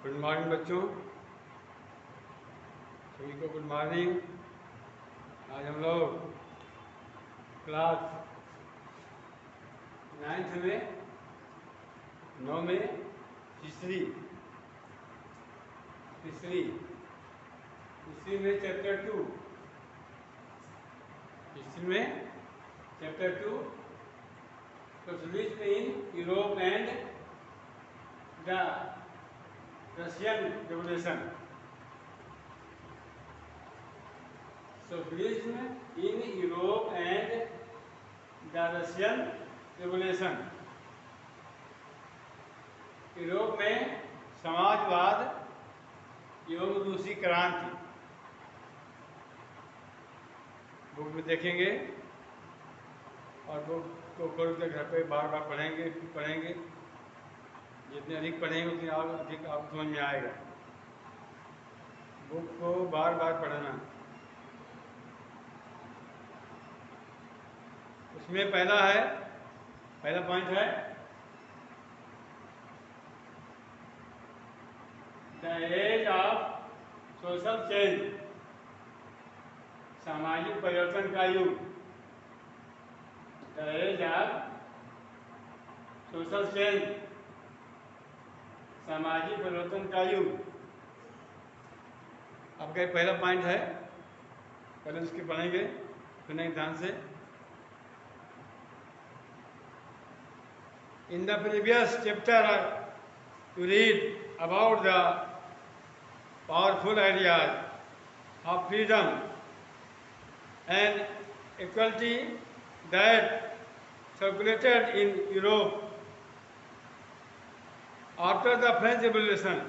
Good morning बच्चों, सभी को गुड मॉर्निंग। आज हम लोग क्लास 9th में 9 में तीसरी में chapter 2 socialism in Europe and the Russian Revolution. Socialism in Europe and the Russian Revolution. Europe में समाजवाद एवं रूसी क्रांति बुक में देखेंगे और बुक को खोल कर घर पे बार बार पढ़ेंगे। जितने अधिक पढ़ेंगे उतनी अधिक आपको समझ में आएगा। बुक को बार बार पढ़ना। उसमें पहला पॉइंट है the age of social change, सामाजिक परिवर्तन का युग। The age of social change, सामाजिक परिवर्तन का युग। आपका पहला पॉइंट है, पहले उसके पढ़ेंगे, सुनेंगे ध्यान से। In the previous chapter, you read about the powerful ideas of freedom and equality that circulated in Europe after the French Revolution.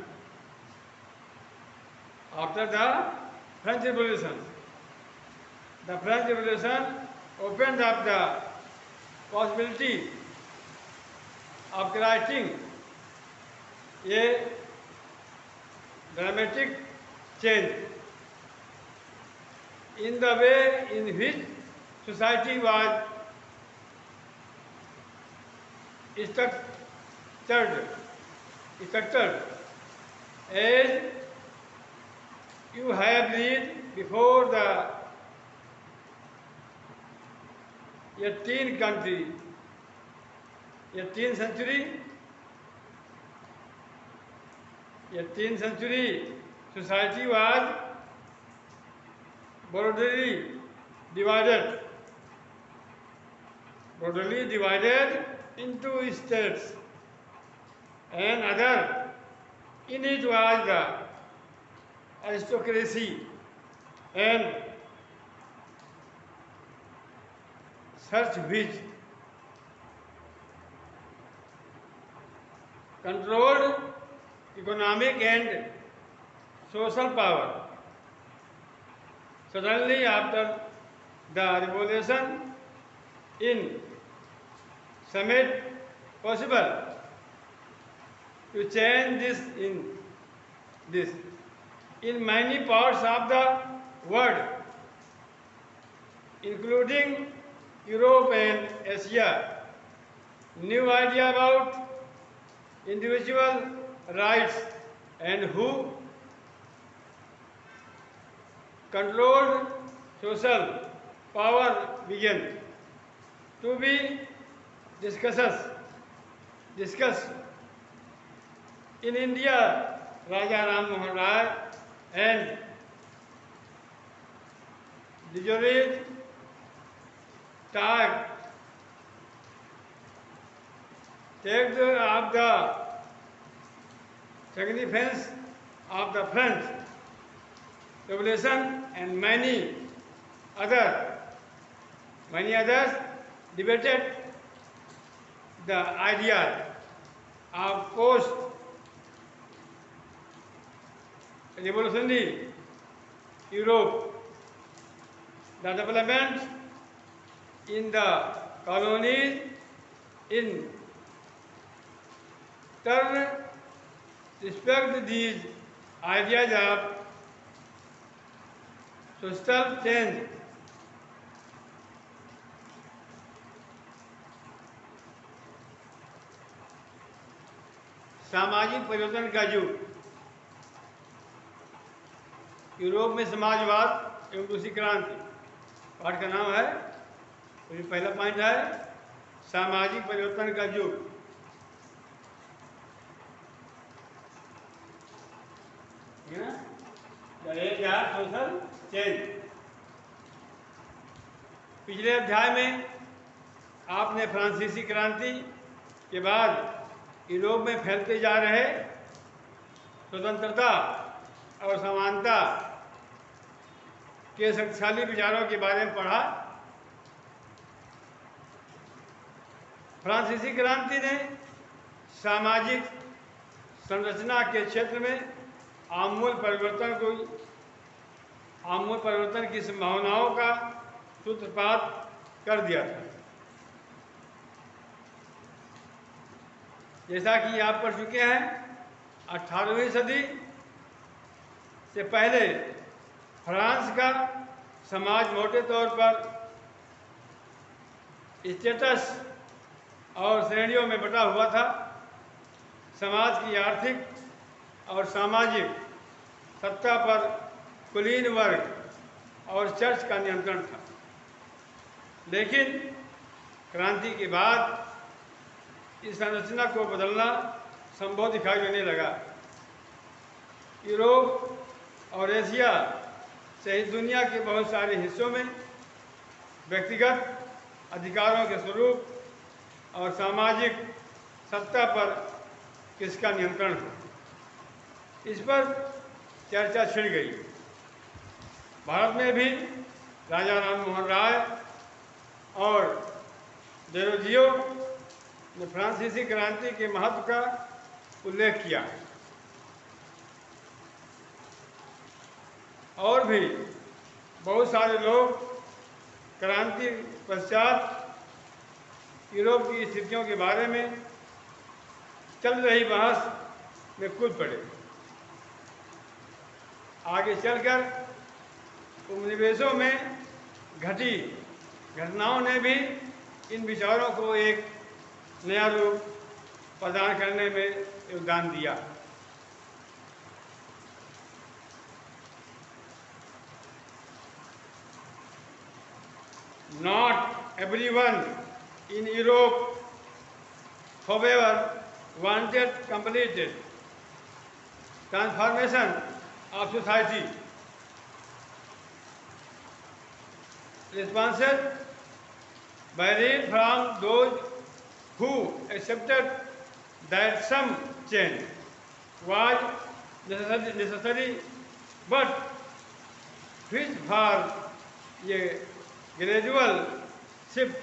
The French Revolution opened up the possibility of creating a dramatic change in the way in which society was structured. As you have read before, the 18th century society was broadly divided into states, and other in it was the aristocracy and such which controlled economic and social power. Suddenly, after the revolution, it seemed possible to change this in many parts of the world, including Europe and Asia. New idea about individual rights and who controlled social power began to be discussed. In India, Raja Ram Mohan Rai and Djorij take of the significance of the French Revolution, and many others debated the idea of post-revolutionary Europe. The development in the colonies in turn respect these ideas of social change. सामाजिक परिवर्तन का युग Europe में समाजवाद एवं रूसी क्रांति। पाठ का नाम है, तो पहला पॉइंट है सामाजिक परिवर्तन का युग। Social change. पिछले अध्याय में आपने फ्रांसीसी क्रांति के बाद यूरोप में फैलते जा रहे स्वतंत्रता और समानता के शक्तिशाली विचारों के बारे में पढ़ा। फ्रांसीसी क्रांति ने सामाजिक संरचना के क्षेत्र में आमूल परिवर्तन की संभावनाओं का सूत्रपात कर दिया था। जैसा कि आप पढ़ चुके हैं, 18वीं सदी से पहले फ्रांस का समाज मोटे तौर पर स्टेटस और श्रेणियों में बटा हुआ था। समाज की आर्थिक और सामाजिक सत्ता पर कुलीन वर्ग और चर्च का नियंत्रण था। लेकिन क्रांति के बाद इस संरचना को बदलना संभव दिखाई देने लगा। यूरोप और एशिया सहित दुनिया के बहुत सारे हिस्सों में व्यक्तिगत अधिकारों के स्वरूप और सामाजिक सत्ता पर किसका नियंत्रण है, इस पर चर्चा छिड़ गई। भारत में भी राजा राम मोहन राय और डेरोजियो ने फ्रांसीसी क्रांति के महत्व का उल्लेख किया। और भी बहुत सारे लोग क्रांति पश्चात यूरोप की स्थितियों के बारे में चल रही बहस में कूद पड़े। आगे चलकर उपनिवेशों में घटी घटनाओं ने भी इन विचारों को एक नया रूप प्रदान करने में योगदान दिया। Not everyone in Europe, however, wanted completed transformation of society. Responses varied from those who accepted that some change was necessary but wished for a gradual shift,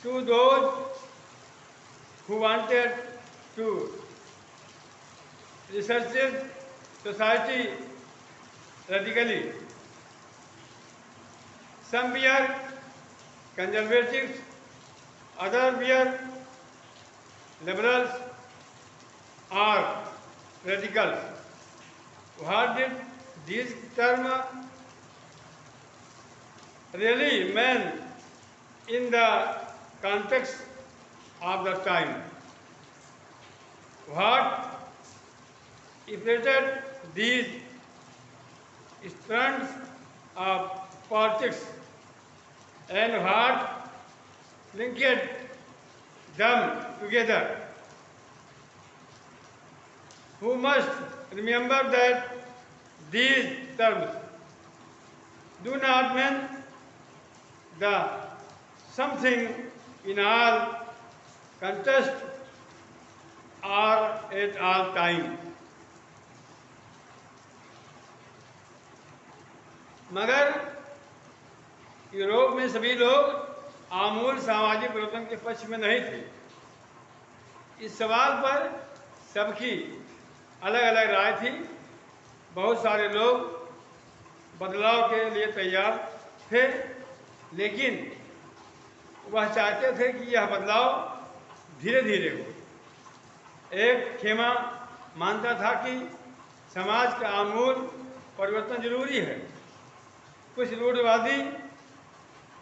to those who wanted to research society radically. Some were conservatives, others were liberals or radicals. What did these terms really mean in the context of the time? What affected these strands of politics and what linked them together? Who must remember that these terms do not mean the something in all context or at all time. मगर Europe में सभी लोग आमूल सामाजिक परिवर्तन के पक्ष में नहीं थे। इस सवाल पर सबकी अलग अलग राय थी। बहुत सारे लोग बदलाव के लिए तैयार थे, लेकिन वह चाहते थे कि यह बदलाव धीरे धीरे हो। एक खेमा मानता था कि समाज का आमूल परिवर्तन जरूरी है। कुछ रूढ़िवादी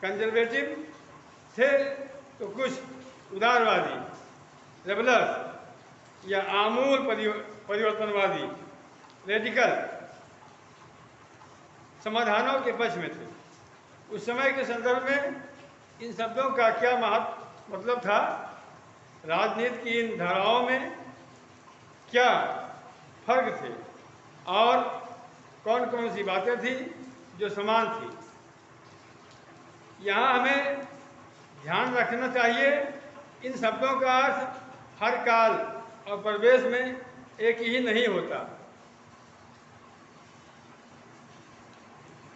कंजर्वेटिव थे तो कुछ उदारवादी रेबलर्स या आमूल परिवर्तनवादी रेडिकल समाधानों के पक्ष में थे। उस समय के संदर्भ में इन शब्दों का क्या मतलब था, राजनीति की इन धाराओं में क्या फर्क थे और कौन कौन सी बातें थी जो समान थी। यहाँ हमें ध्यान रखना चाहिए, इन शब्दों का अर्थ हर काल और परिवेश में एक ही नहीं होता।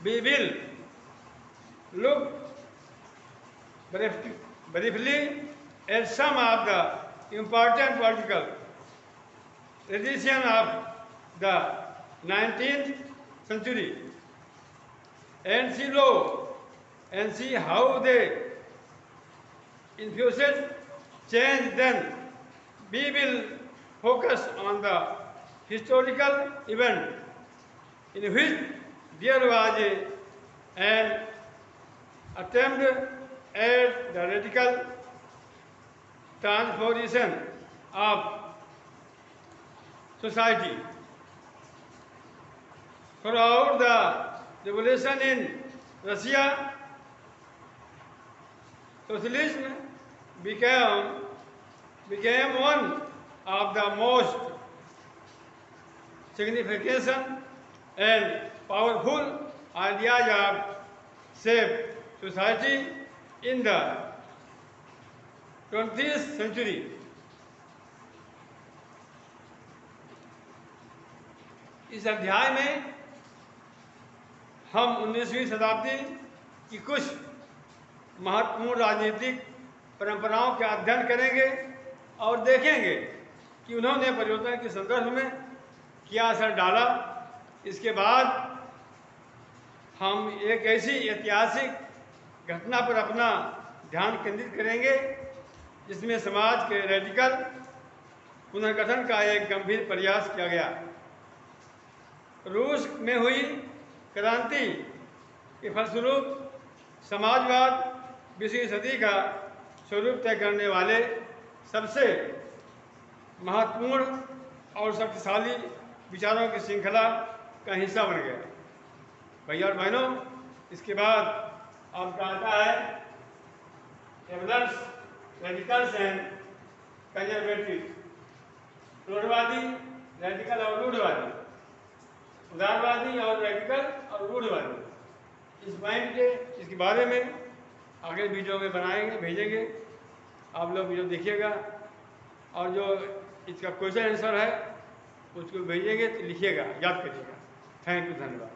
We will look briefly at some of the important political traditions of the 19th century and see how they influenced change. Then we will focus on the historical event in which there was an attempt at the radical transformation of society. Throughout the revolution in Russia, socialism became one of the most significant and powerful ideas of shape society in the 20th century. इस अध्याय में हम 19वीं शताब्दी की कुछ महत्वपूर्ण राजनीतिक परंपराओं का अध्ययन करेंगे और देखेंगे कि उन्होंने परिवर्तन के संदर्भ में क्या असर डाला। इसके बाद हम एक ऐसी ऐतिहासिक घटना पर अपना ध्यान केंद्रित करेंगे जिसमें समाज के रेडिकल पुनर्गठन का एक गंभीर प्रयास किया गया। रूस में हुई क्रांति के फलस्वरूप समाजवाद 20वीं सदी का स्वरूप तय करने वाले सबसे महत्वपूर्ण और शक्तिशाली विचारों की श्रृंखला का हिस्सा बन गया। भैया और बहनों, इसके बाद आपका आता है एवलर्स, रेडिकल्स एंड कंजर्वेटिव, रूढ़वादी, रेडिकल और रूढ़वादी, उदारवादी और रेडिकल और रूढ़वादी। इस पॉइंट के इसके बारे में आगे वीडियो में बनाएंगे, भेजेंगे, आप लोग वीडियो देखिएगा और जो इसका क्वेश्चन आंसर है उसको भेजेंगे तो लिखिएगा, याद करिएगा। थैंक यू, धन्यवाद।